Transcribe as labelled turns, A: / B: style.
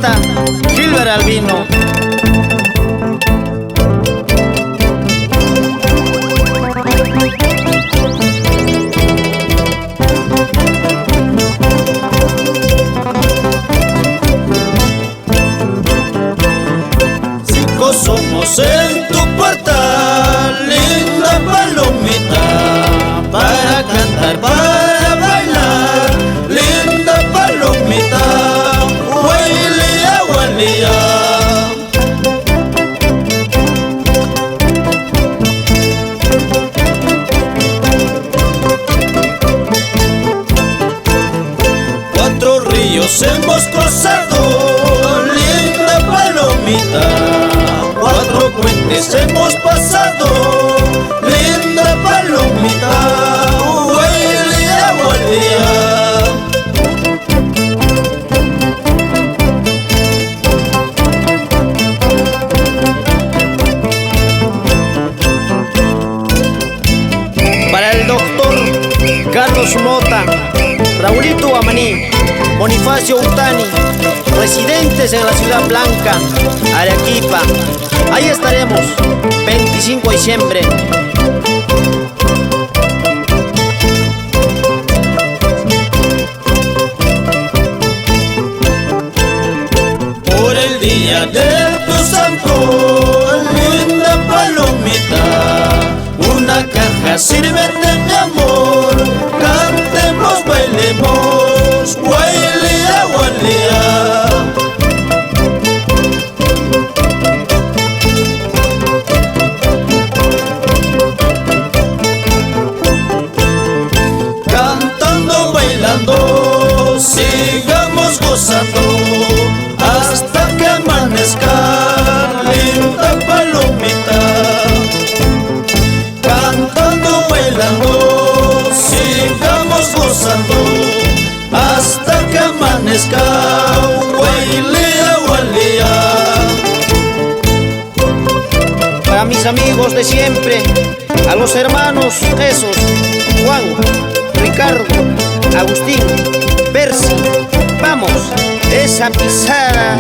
A: Palomita, Gilbert Albino.
B: Cinco somos en tu puerta, linda palomita, para cantar, para bailar, linda palomita, huelía, huelía. Cuatro ríos hemos cruzado, linda palomita, cuatro puentes hemos pasado, linda palomita, huelía, huelía.
A: Para el doctor Carlos Mota, Raulito Amaní, Bonifacio Utani, residentes en la Ciudad Blanca, Arequipa. Ahí estaremos, 25 de diciembre.
B: Por el día de tu santo, linda palomita, una caja sírvete mi amor, cantemos, bailemos, huelía, huelía. Cantando, bailando, sigamos gozando hasta que amanezca, linda palomita. Cantando, bailando, sigamos gozando hasta que amanezca, huelía, huelía.
A: Para mis amigos de siempre, a los hermanos esos, Juan, Ricardo, Agustín, Percy, vamos, esa pisada